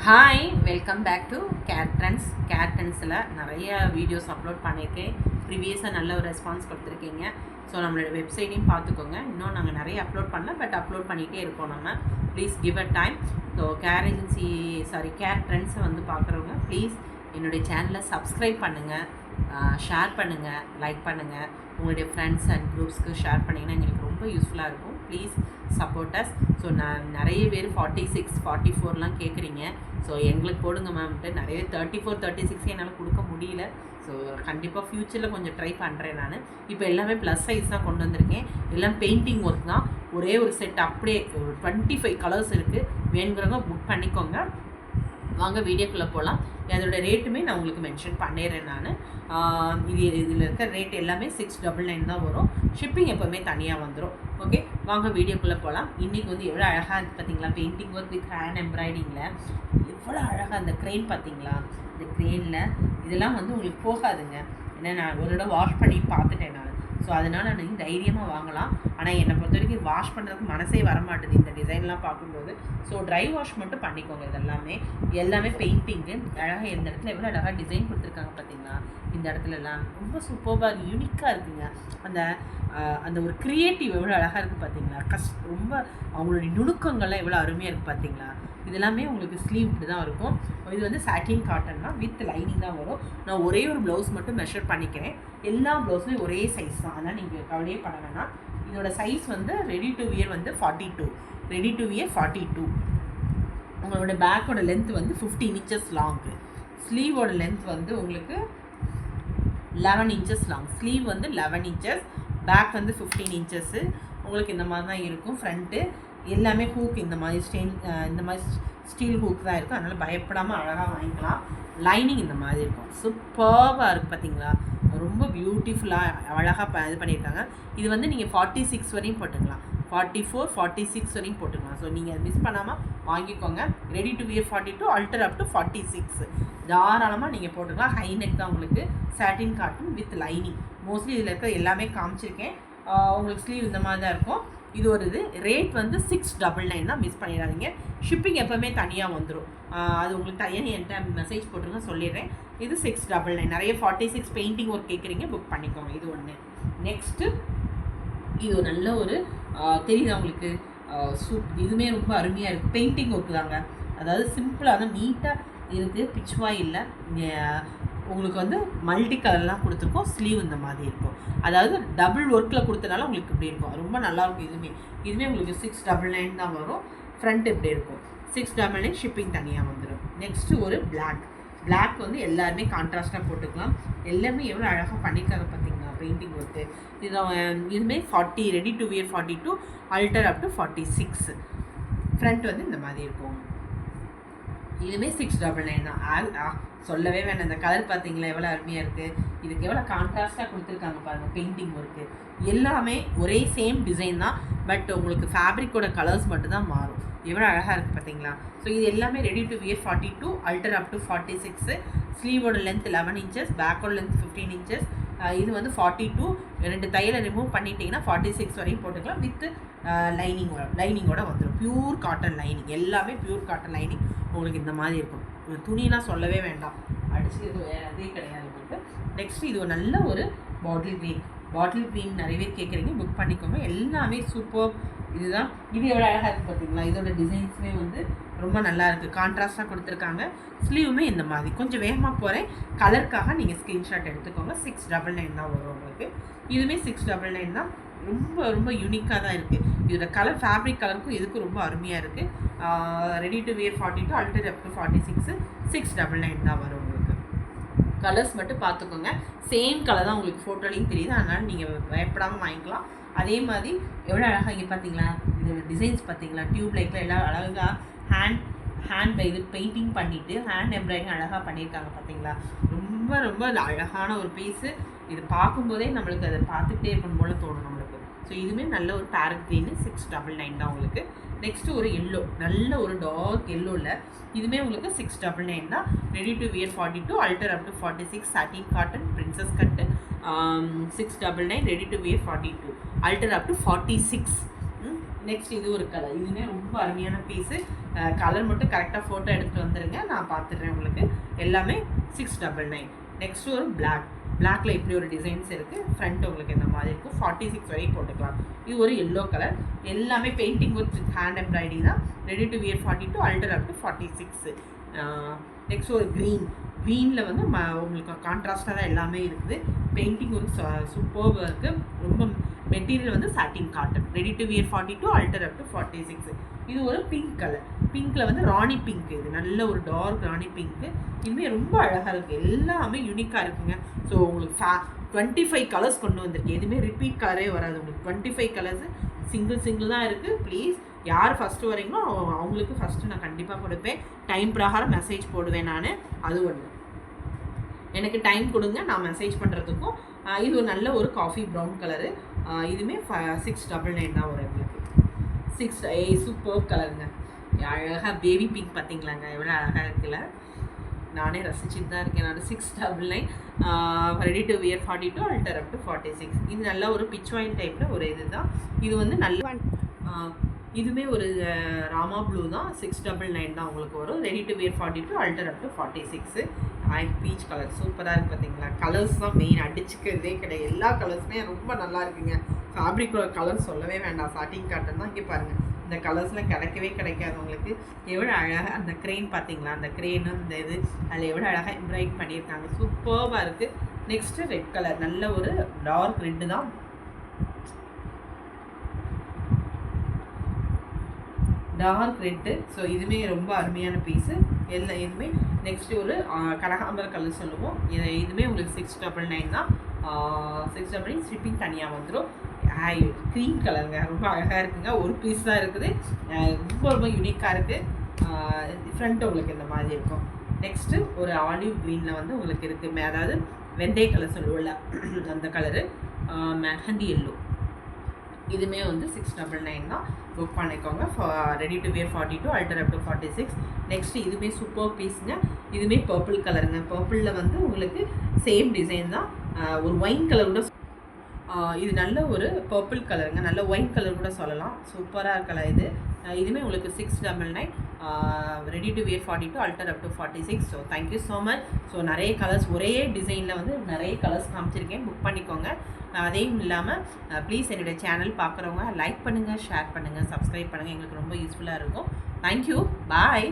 Hi, welcome back to care ட்ரெண்ட்ஸில் நிறைய videos upload பண்ணியிருக்கேன். ப்ரீவியஸாக நல்ல ஒரு ரெஸ்பான்ஸ் கொடுத்துருக்கீங்க. ஸோ நம்மளோட வெப்சைட்டையும் பார்த்துக்கோங்க. இன்னும் நாங்கள் நிறைய அப்லோட் பண்ணல, பட் அப்லோட் பண்ணிகிட்டே இருக்கோம். நம்ம please give a time. So care ட்ரெண்ட்ஸை வந்து பார்க்குறவங்க ப்ளீஸ் என்னுடைய சேனலை சப்ஸ்கிரைப் பண்ணுங்கள், ஷேர் பண்ணுங்கள், லைக் பண்ணுங்கள். உங்களுடைய ஃப்ரெண்ட்ஸ் அண்ட் குரூப்ஸ்க்கு ஷேர் பண்ணிங்கன்னா எங்களுக்கு ரொம்ப யூஸ்ஃபுல்லாக இருக்கும். Please support us. ஸோ நான் நிறைய பேர் 46 44லாம் கேட்குறீங்க. ஸோ எங்களுக்கு போடுங்க மேம்ட்டு. நிறைய 34 36 என்னால் கொடுக்க முடியல. ஸோ கண்டிப்பாக ஃப்யூச்சரில் கொஞ்சம் ட்ரை பண்ணுறேன் நான். இப்போ எல்லாமே ப்ளஸ் சைஸ் தான் கொண்டு வந்திருக்கேன். எல்லாம் பெயிண்டிங் ஒர்க் தான். ஒரே ஒரு செட் அப்படியே 25 கலர்ஸ் இருக்குது. வேணுங்கிறவங்க புக் பண்ணிக்கோங்க. வாங்க வீடியோக்குள்ளே போகலாம். அதோட ரேட்டுமே நான் உங்களுக்கு மென்ஷன் பண்ணிடுறேன். நான் இதில் இருக்க ரேட் எல்லாமே 699 தான் வரும். ஷிப்பிங் எப்போவுமே தனியாக வந்துடும். ஓகே, வாங்க வீடியோக்குள்ளே போகலாம். இன்றைக்கி வந்து எவ்வளோ அழகாக இருக்குது பார்த்தீங்களா? பெயிண்டிங் ஒர்க் வித் ஹேண்ட் எம்ப்ராய்டிங்கில் எவ்வளோ அழகாக அந்த க்ரெயின் பார்த்தீங்களா? இந்த க்ரெயினில் இதெல்லாம் வந்து உங்களுக்கு போகாதுங்க. ஏன்னா நான் ஒரு தடவை வாஷ் பண்ணி பார்த்துட்டேன் நான். ஸோ அதனால் நீங்கள் தைரியமாக வாங்கலாம். ஆனால் என்னை பொறுத்த வரைக்கும் வாஷ் பண்ணுறதுக்கு மனசே வரமாட்டுது இந்த டிசைன்லாம் பார்க்கும்போது. ஸோ ட்ரை வாஷ் மட்டும் பண்ணிக்கோங்க. எல்லாமே பெயிண்டிங்கு அழகாக. இந்த இடத்துல எவ்வளோ அழகாக டிசைன் கொடுத்துருக்காங்க பார்த்தீங்களா? இந்த இடத்துலலாம் ரொம்ப சூப்பராக யூனிக்காக இருக்குங்க. அந்த அந்த ஒரு க்ரியேட்டிவ் எவ்வளோ அழகாக இருக்குது பார்த்தீங்களா? ரொம்ப அவங்களுடைய நுணுக்கங்கள்லாம் எவ்வளோ அருமையாக இருக்குது பார்த்தீங்களா? இதெல்லாமே உங்களுக்கு ஸ்லீவ் இப்படி தான் இருக்கும். இது வந்து சாட்டின் காட்டன் தான், வித் லைனிங் தான் வரும். நான் ஒரே ஒரு ப்ளவுஸ் மட்டும் மெஷர் பண்ணிக்கிறேன். எல்லா ப்ளவுஸுமே ஒரே சைஸ் தான். அதனால் நீங்கள் கவலையே பண்ண வேணாம். இதோட சைஸ் வந்து ரெடி டு வியர் வந்து 42. Ready to wear 42. உங்களோட பேக்கோட லென்த் வந்து 15 inches லாங்கு. ஸ்லீவோட லென்த் வந்து உங்களுக்கு 11 inches லாங். ஸ்லீவ் வந்து 11 inches, பேக் வந்து 15 inches. உங்களுக்கு இந்த மாதிரி தான் இருக்கும். ஃப்ரண்ட்டு எல்லாமே ஹூக் இந்த மாதிரி ஸ்டீல் ஹூக் தான் இருக்கும். அதனால் பயப்படாமல் அழகாக வாங்கிக்கலாம். லைனிங் இந்த மாதிரி இருக்கும். சூப்பராக இருக்குது பார்த்தீங்களா? ரொம்ப பியூட்டிஃபுல்லாக அழகாக இது பண்ணியிருக்காங்க. இது வந்து நீங்கள் 46 வரையும் போட்டுக்கலாம். 44 46 வரையும் போட்டுக்கலாம். ஸோ நீங்கள் மிஸ் பண்ணாமல் வாங்கிக்கோங்க. Ready to wear 42, alter up to 46 தாராளமாக நீங்கள் போட்டுக்கலாம். ஹை நெக் தான் உங்களுக்கு. சாட்டின் காட்டன் வித் லைனிங். மோஸ்ட்லி இதில் இருக்க எல்லாமே காமிச்சிருக்கேன். உங்களுக்கு ஸ்லீவ் இந்த மாதிரி தான் இருக்கும். இது ஒரு ரேட் வந்து 699 தான், மிஸ் பண்ணிடாதீங்க. ஷிப்பிங் எப்போவுமே தனியாக வந்துடும். அது உங்களுக்கு தனியாக என்கிட்ட மெசேஜ் போட்டுருங்க, சொல்லிடுறேன். இது 699. நிறைய 46 பெயிண்டிங் ஒர்க் கேட்குறீங்க, புக் பண்ணிக்கோங்க. இது ஒன்று. நெக்ஸ்ட்டு இது நல்ல ஒரு தெரியுதா உங்களுக்கு? இதுவுமே ரொம்ப அருமையாக இருக்குது. பெயிண்டிங் ஒர்க் தாங்க. அதாவது சிம்பிளாக தான், நீட்டாக இருக்குது. பிச்சுவாக இல்லை. உங்களுக்கு வந்து மல்டி கலர்லாம் கொடுத்துருக்கோம். ஸ்லீவ் இந்த மாதிரி இருக்கும். அதாவது டபுள் ஒர்க்கில் கொடுத்தனால உங்களுக்கு இப்படி இருக்கும். ரொம்ப நல்லாயிருக்கும். இதுவுமே உங்களுக்கு 699 தான் வரும். ஃப்ரண்ட் இப்படி இருக்கும். 699. ஷிப்பிங் தனியாக வந்துடும். நெக்ஸ்ட்டு ஒரு பிளாக் வந்து எல்லாருமே கான்ட்ராஸ்ட்டாக போட்டுக்கலாம். எல்லாமே எவ்வளோ அழகாக பண்ணியிருக்காங்க பார்த்தீங்கன்னா பெயிண்டிங் ஒர்க்கு. இதுவுமே 40 ready to wear 42, alter up to 46. Front வந்து இந்த மாதிரி இருக்கும். இதுவுமே 699 தான். சொல்லவே வேணாம். இந்த கலர் பார்த்தீங்களா எவ்வளோ அருமையாக இருக்குது? இதுக்கு எவ்வளோ கான்ட்ராஸ்ட்டாக கொடுத்துருக்காங்க பாருங்கள் பெயிண்டிங் ஒர்க்கு. எல்லாமே ஒரே சேம் டிசைன் தான், பட் உங்களுக்கு ஃபேப்ரிக்கோட கலர்ஸ் மட்டும்தான் மாறும். எவ்வளோ அழகாக இருக்குது பார்த்தீங்களா? ஸோ இது எல்லாமே ready to wear 42, alter up to 46. ஸ்லீவோட லென்த் 11 inches, பேக்கோட லென்த் 15 inches. இது வந்து 42. 2 தையலை ரிமூவ் பண்ணிட்டீங்கன்னா 46 வரையும் போட்டுக்கலாம். வித் லைனிங்கோட வந்துடும். Pure cotton lining. எல்லாமே ப்யூர் காட்டன் லைனிங் உங்களுக்கு இந்த மாதிரி இருக்கும். துணிலாம் சொல்லவே வேண்டாம். அடிச்சுக்கிறது வேறு அதே கிடையாது உங்களுக்கு. நெக்ஸ்ட்டு இது நல்ல ஒரு பாட்டில் க்ரீன் நிறைய பேர் கேட்குறீங்க, புக் பண்ணிக்கோங்க. எல்லாமே சூப்பர். இதுதான். இது எவ்வளோ அழகாக இருக்குது பார்த்தீங்களா? இதோட டிசைன்ஸுமே வந்து ரொம்ப நல்லா இருக்குது. கான்ட்ராஸ்ட்டாக கொடுத்துருக்காங்க. ஸ்லீவுமே இந்த மாதிரி. கொஞ்சம் வேகமாக போகிறேன், கலருக்காக நீங்கள் ஸ்க்ரீன்ஷாட் எடுத்துக்கோங்க. 699 தான் வரும் உங்களுக்கு. இதுவுமே 699 தான். ரொம்ப ரொம்ப யூனிக்காக தான் இருக்குது. இதோட கலர் ஃபேப்ரிக் கலருக்கும் இதுக்கும் ரொம்ப அருமையாக இருக்குது. Ready to wear 42, alter up to 46. 699 தான் வரும் உங்களுக்கு. கலர்ஸ் மட்டும் பார்த்துக்கோங்க. சேம் கலர் தான் உங்களுக்கு ஃபோட்டோலையும் தெரியுது. அதனால் நீங்கள் பயப்படாமல் வாங்கிக்கலாம். அதே மாதிரி எவ்வளோ அழகாக இங்கே பார்த்தீங்களா? இதோட டிசைன்ஸ் பார்த்தீங்களா? டியூப் லைட்டில் எல்லாம் அழகாக ஹேண்ட் இது பெயிண்டிங் பண்ணிவிட்டு ஹேண்ட் எம்ப்ராய்டிங் அழகாக பண்ணியிருக்காங்க பார்த்தீங்களா? ரொம்ப ரொம்ப அழகான ஒரு பீஸு. இது பார்க்கும்போதே நம்மளுக்கு அதை பார்த்துக்கிட்டே இருக்கணும் போல் தோணும் நம்மளுக்கு. ஸோ இதுவுமே நல்ல ஒரு பேரட் க்ரீனு 699 தான் உங்களுக்கு. நெக்ஸ்ட்டு ஒரு எல்லோ, நல்ல ஒரு டார்க் எல்லோவில் இதுவுமே உங்களுக்கு 699 தான். Ready to wear 42, alter up to 46. Satin cotton princess cut. 699. Ready to wear 42, alter up to 46. Next இது ஒரு கலர். இதுவுமே ரொம்ப அருமையான பீஸு. கலர் மட்டும் கரெக்டாக ஃபோட்டோ எடுத்துகிட்டு வந்துடுங்க, நான் பார்த்துடுறேன் உங்களுக்கு. எல்லாமே 699. நெக்ஸ்ட் ஒரு பிளாக்ல இப்படி ஒரு டிசைன்ஸ் இருக்குது. ஃப்ரண்ட் உங்களுக்கு இந்த மாதிரி இருக்கும். 46 வரைக்கும் போட்டுக்கலாம். இது ஒரு எல்லோ கலர். எல்லாமே பெயிண்டிங் வித் ஹேண்ட் எம்ப்ராய்டரி தான். Ready to wear 42, alter up to 46. Next ஒரு க்ரீனில் வந்து உங்களுக்கு கான்ட்ராஸ்டாக தான் எல்லாமே இருக்குது. பெயிண்டிங் ஒரு சூப்பர்பாக இருக்குது. ரொம்ப மெட்டீரியல் வந்து satin cotton. Ready to wear 42, alter up to 46. இது ஒரு பிங்க் கலர். பிங்க்கில் வந்து ராணி பிங்க். இது நல்ல ஒரு டார்க் ராணி பிங்க்கு. இதுவுமே ரொம்ப அழகாக இருக்குது. எல்லாமே யூனிக்காக இருக்குங்க. ஸோ உங்களுக்கு 25 கலர்ஸ் கொண்டு வந்திருக்கு. எதுவுமே ரிப்பீட் கலரே வராது உங்களுக்கு. 25 கலர்ஸு சிங்கிள் தான் இருக்குது. ப்ளீஸ் யார் ஃபஸ்ட்டு வரீங்களோ அவங்களுக்கு ஃபஸ்ட்டு நான் கண்டிப்பாக கொடுப்பேன். டைம் பிரகாரம் மெசேஜ் போடுவேன் நான். அது ஒன்று. எனக்கு டைம் கொடுங்க, நான் மெசேஜ் பண்ணுறதுக்கும். இது ஒரு நல்ல ஒரு காஃபி ப்ரௌன் கலரு. இதுவுமே 699 தான் வரும் எங்களுக்கு. 6 சூப்பர் கலருங்க. அழகாக பேபி பிங்க் பார்த்தீங்களாங்க, எவ்வளோ அழகாக இருக்குல்ல. நானே ரசிச்சுட்டு தான் இருக்கேன். நான் 699. Ready to wear 42, alter up to 46. இது நல்ல ஒரு பிச் ஒயின் டைப்பில் ஒரு இது தான். இது வந்து நல்ல இதுவுமே ஒரு ராமா ப்ளூ தான். 699 தான் உங்களுக்கு வரும். Ready to wear 42, alter up to 46. Peach colour சூப்பராக இருக்குது பார்த்தீங்களா. கலர்ஸ் தான் மெயின், அடிச்சுக்கிறதே கிடையாது. எல்லா கலர்ஸுமே ரொம்ப நல்லா இருக்குங்க. ஃபேப்ரிக்கோட கலர் சொல்லவே வேண்டாம். சாட்டின் காட்டன் தான். இங்கே பாருங்கள், இந்த கலர்ஸ்லாம் கிடைக்காது உங்களுக்கு. எவ்வளோ அழகாக அந்த க்ரெயின் பார்த்தீங்களா, அந்த க்ரெயினு இந்த இது அதில் எவ்வளோ அழகாக எம்ப்ராய்ட் பண்ணியிருக்காங்க. சூப்பராக இருக்குது. Next red colour. நல்ல ஒரு டார்க் ரெட்டு தான். Dark red. ஸோ இதுவுமே ரொம்ப அருமையான பீஸு. இதுவுமே நெக்ஸ்ட்டு ஒரு கனகாம்பர கலர் சொல்லுவோம். இதுவுமே உங்களுக்கு 699 தான். 699 ஷிப்பிங் தனியாக வந்துடும். க்ரீன் கலருங்க, ரொம்ப அழகாக இருக்குங்க. ஒரு பீஸ் தான் இருக்குது. ரொம்ப யூனிக்காக இருக்குது. ஃப்ரண்ட் உங்களுக்கு இந்த மாதிரி இருக்கும். நெக்ஸ்ட்டு ஒரு ஆலிவ் க்ரீனில் வந்து உங்களுக்கு இருக்குது. அதாவது வெந்தய கலர் சொல்லுவோம்ல அந்த கலரு. மெஹந்தி எல்லோ. இதுவுமே வந்து 699 தான். புக் பண்ணிக்கோங்க. Ready to wear 42, alter up to 46. Next இதுவுமே சூப்பர் பீஸுங்க. இதுவுமே பர்பிள் கலருங்க. பர்பிளில் வந்து உங்களுக்கு சேம் டிசைன் தான். ஒரு ஒயின் கலர் கூட. இது நல்ல ஒரு பர்பிள் கலருங்க. நல்ல ஒயின் கலர் கூட சொல்லலாம். சூப்பராக இருக்கல இது. இதுவுமே உங்களுக்கு 699. Ready to wear 42, alter up to 46. So thank you so much. So நிறைய கலர்ஸ் ஒரே டிசைனில் வந்து நிறைய கலர்ஸ் காமிச்சிருக்கேன். புக் பண்ணிக்கோங்க. அதையும் இல்லாமல் ப்ளீஸ் என்னுடைய சேனல் பார்க்குறவங்க லைக் பண்ணுங்கள், ஷேர் பண்ணுங்கள், சப்ஸ்கிரைப் பண்ணுங்கள். எங்களுக்கு ரொம்ப யூஸ்ஃபுல்லாக இருக்கும். தேங்க்யூ. பாய்.